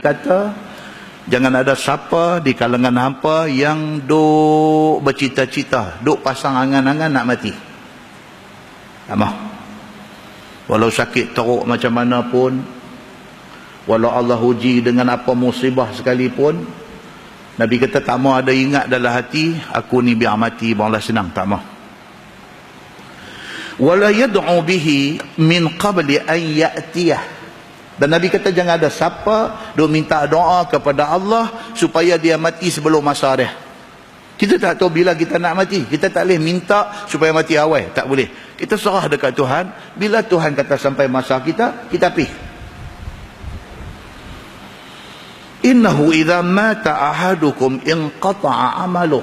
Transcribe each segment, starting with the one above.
kata, jangan ada siapa di kalangan hampa yang duk bercita-cita, duk pasang angan-angan nak mati. Tak mahu. Walau sakit teruk macam mana pun, walau Allah uji dengan apa musibah sekalipun, Nabi kata tak mahu ada ingat dalam hati, aku ni biar mati barulah senang. Tak mahu. Wala yad'u bihi min qabli an ya'tiyah. Dan Nabi kata jangan ada siapa duk minta doa kepada Allah supaya dia mati sebelum masa dia. Kita tak tahu bila kita nak mati. Kita tak boleh minta supaya mati awal. Tak boleh. Kita serah dekat Tuhan. Bila Tuhan kata sampai masa kita, kita pergi. Innahu idza mata ahadukum inqata'a amaluh.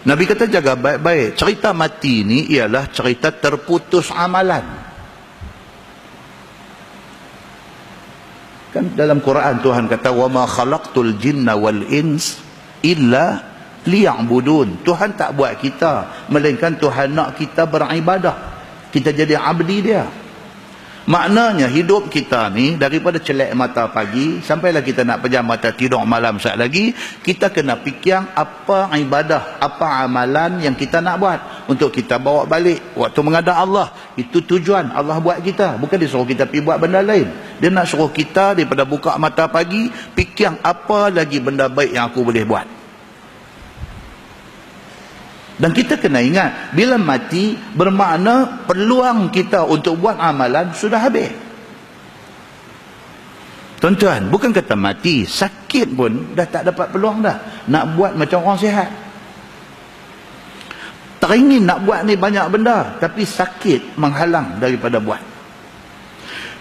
Nabi kata jaga baik-baik. Cerita mati ni ialah cerita terputus amalan. Kan dalam Quran Tuhan kata wa ma khalaqtul jinna wal ins illa liya'budun. Tuhan tak buat kita melainkan Tuhan nak kita beribadah. Kita jadi abdi dia. Maknanya hidup kita ni daripada celak mata pagi sampailah kita nak pejam mata tidur malam sat lagi, kita kena fikir apa ibadah, apa amalan yang kita nak buat untuk kita bawa balik waktu menghadap Allah. Itu tujuan Allah buat kita. Bukan dia suruh kita pergi buat benda lain. Dia nak suruh kita daripada buka mata pagi fikir apa lagi benda baik yang aku boleh buat. Dan kita kena ingat, bila mati bermakna peluang kita untuk buat amalan sudah habis. Tuan-tuan, bukan kata mati, sakit pun dah tak dapat peluang dah. Nak buat macam orang sihat. Teringin nak buat ni banyak benda, tapi sakit menghalang daripada buat.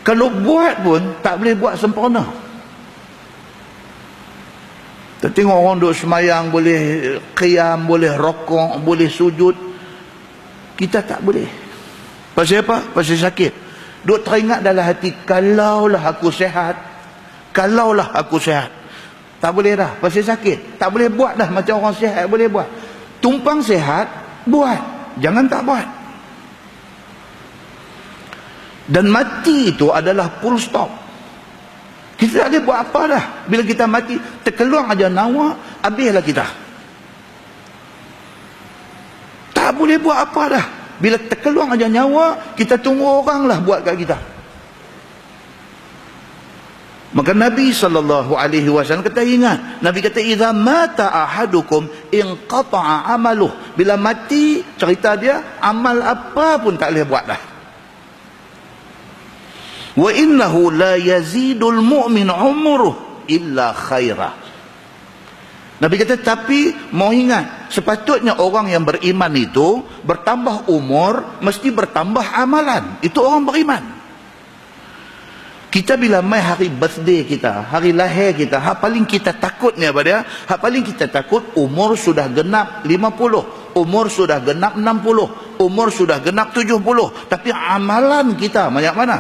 Kalau buat pun tak boleh buat sempurna. Kita tengok orang duduk semayang, boleh qiyam, boleh rokok, boleh sujud. Kita tak boleh. Pasal apa? Pasal sakit. Duk teringat dalam hati, kalaulah aku sihat, kalaulah aku sihat. Tak boleh dah, pasal sakit. Tak boleh buat dah macam orang sihat boleh buat. Tumpang sihat, buat. Jangan tak buat. Dan mati itu adalah full stop. Kita tak boleh buat apa dah. Bila kita mati, terkeluar aja nyawa, habislah kita. Tak boleh buat apa dah. Bila terkeluar aja nyawa, kita tunggu orang lah buat kat kita. Maka Nabi SAW kata ingat. Nabi kata, idza mata ahadukum inqata'a amaluh. Bila mati, cerita dia, amal apa pun tak boleh buat dah. Wa innahu la yazidul mu'min umruh illa khairah. Nabi kata, tapi mau ingat, sepatutnya orang yang beriman itu bertambah umur mesti bertambah amalan. Itu orang beriman. Kita bila mai hari birthday kita, hari lahir kita, hak paling kita takut ni apa dia? Hak paling kita takut umur sudah genap 50, umur sudah genap 60, umur sudah genap 70, tapi amalan kita banyak mana?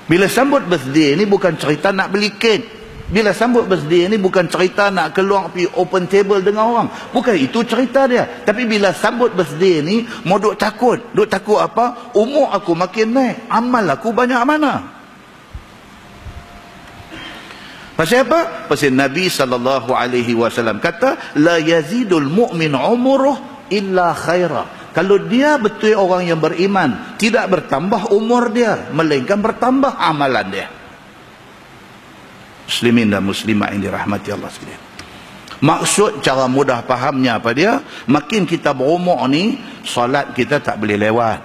Bila sambut birthday ni bukan cerita nak beli kek. Bila sambut birthday ni bukan cerita nak keluar pergi open table dengan orang. Bukan itu cerita dia. Tapi bila sambut birthday ni mau duk takut. Duk takut apa? Umur aku makin naik, amal aku banyak mana? Pasal apa? Pasal Nabi SAW kata, la yazidul mu'min umuruh illa khairah. Kalau dia betul orang yang beriman, tidak bertambah umur dia, melainkan bertambah amalan dia. Muslimin dan muslimat yang dirahmati Allah sekalian. Maksud cara mudah fahamnya apa dia? Makin kita berumur ni, solat kita tak boleh lewat.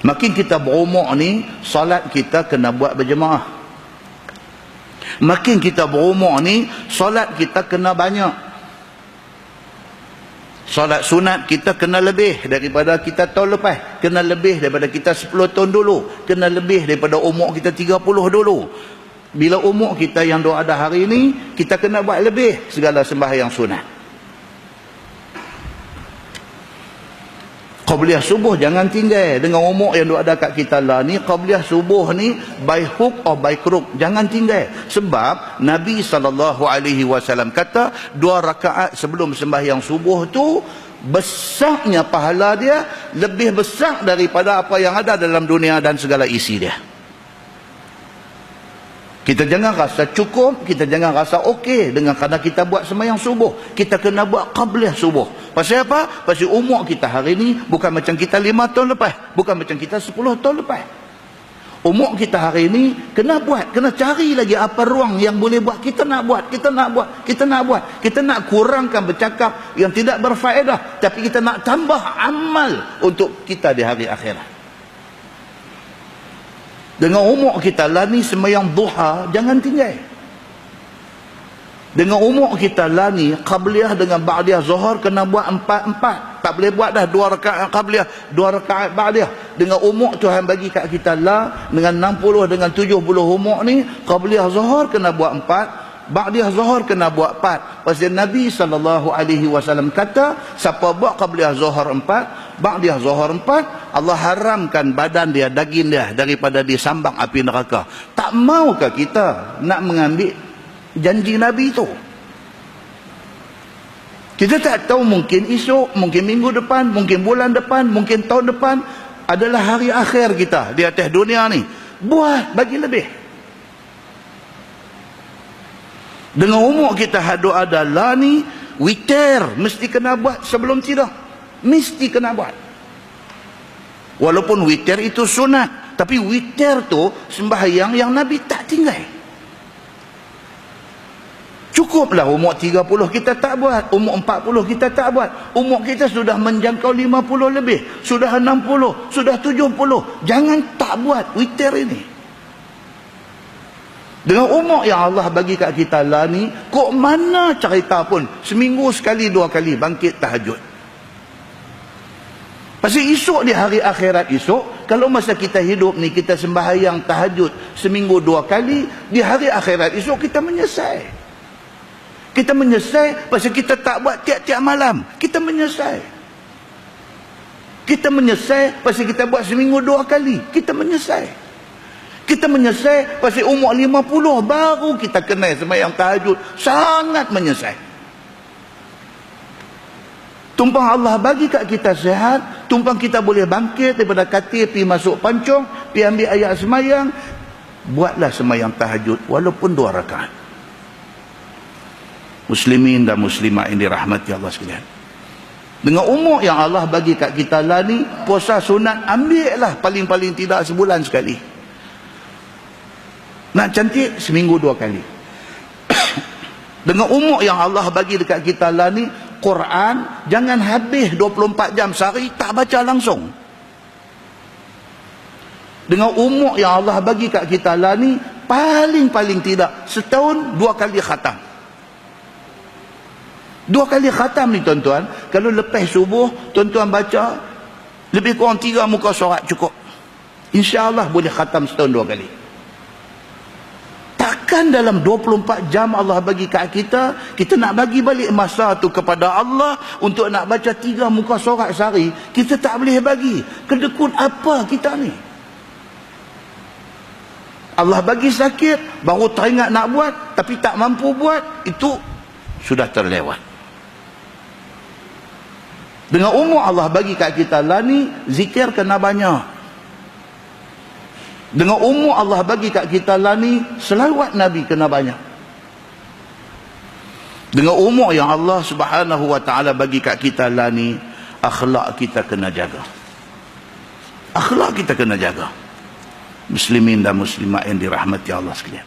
Makin kita berumur ni, solat kita kena buat berjemaah. Makin kita berumur ni, solat kita kena banyak. Solat sunat kita kena lebih daripada kita tahun lepas. Kena lebih daripada kita 10 tahun dulu. Kena lebih daripada umur kita 30 dulu. Bila umur kita yang ada hari ini, kita kena buat lebih segala sembahyang sunat. Qabliyah subuh jangan tinggal dengan umur yang ada kat kita lah ni. Qabliyah subuh ni by hook or by crook, jangan tinggal. Sebab Nabi SAW kata 2 rakaat sebelum sembahyang subuh tu besarnya pahala dia lebih besar daripada apa yang ada dalam dunia dan segala isi dia. Kita jangan rasa cukup, kita jangan rasa okey dengan kerana kita buat sembahyang subuh. Kita kena buat qabliyah subuh. Pasal apa? Pasal umur kita hari ni bukan macam kita 5 tahun lepas, bukan macam kita 10 tahun lepas. Umur kita hari ni kena buat, kena cari lagi apa ruang yang boleh buat. Kita nak buat, kita nak buat, kita nak buat. Kita nak kurangkan bercakap yang tidak berfaedah, tapi kita nak tambah amal untuk kita di hari akhirat. Dengan umur kita lah ni sembahyang duha jangan tinggal. Dengan umur kita lah ni qabliyah dengan ba'diyah zuhur kena buat 4-4. Tak boleh buat dah 2 rakaat qabliyah, 2 rakaat ba'diyah. Dengan umur Tuhan bagi kat kita lah, dengan 60 dengan 70 umur ni, qabliyah zuhur kena buat 4, ba'diyah zuhur kena buat 4. Pasal Nabi SAW kata, siapa buat qabliyah zuhur 4, ba'diyah zuhur 4, Allah haramkan badan dia, daging dia daripada disambang api neraka. Tak maukah kita nak mengambil janji Nabi itu? Kita tak tahu, mungkin esok, mungkin minggu depan, mungkin bulan depan, mungkin tahun depan adalah hari akhir kita di atas dunia ni. Buat bagi lebih. Dengan umur kita hadut adalah ni, witir mesti kena buat sebelum tidur. Mesti kena buat. Walaupun witir itu sunat, tapi witir tu sembahyang yang Nabi tak tinggal. Cukuplah umur 30 kita tak buat, umur 40 kita tak buat, umur kita sudah menjangkau 50 lebih, sudah 60, sudah 70, jangan tak buat witir ini. Dengan umur yang Allah bagi kat kita lah ni, kok mana cerita pun seminggu sekali 2 kali bangkit tahajud. Pasal esok di hari akhirat esok, kalau masa kita hidup ni kita sembahyang tahajud seminggu 2 kali, di hari akhirat esok kita menyesal. Kita menyesal pasal kita tak buat tiap-tiap malam. Kita menyesal. Kita menyesal pasal kita buat seminggu 2 kali. Kita menyesal. Kita menyesal pasal umur 50 baru kita kenal sembahyang tahajud. Sangat menyesal. Tumpang Allah bagi kat kita sihat, tumpang kita boleh bangkit daripada katil, pergi masuk pancung, pergi ambil ayat sembahyang. Buatlah sembahyang tahajud walaupun 2 rakaat. Muslimin dan muslimat yang dirahmati Allah sekalian. Dengan umur yang Allah bagi kat kita lah ni, puasa sunat ambil lah paling-paling tidak sebulan sekali. Nak cantik seminggu 2 kali. Dengan umur yang Allah bagi dekat kita lah ni, Quran jangan habis 24 jam sehari tak baca langsung. Dengan umur yang Allah bagi kat kita lah ni, paling-paling tidak setahun 2 kali khatam. 2 kali khatam ni tuan-tuan, kalau lepas subuh tuan-tuan baca lebih kurang 3 muka surat cukup. InsyaAllah boleh khatam setahun 2 kali. Takkan dalam 24 jam Allah bagi kat kita, kita nak bagi balik masa tu kepada Allah untuk nak baca 3 muka surat sehari, kita tak boleh bagi. Kedekut apa kita ni? Allah bagi sakit, baru teringat nak buat tapi tak mampu buat, itu sudah terlewat. Dengan umur Allah bagi kat kita lah ni, zikir kena banyak. Dengan umur Allah bagi kat kita lah ni, selawat Nabi kena banyak. Dengan umur yang Allah Subhanahu wa ta'ala bagi kat kita lah ni, akhlak kita kena jaga. Akhlak kita kena jaga. Muslimin dan muslimat yang dirahmati Allah sekalian.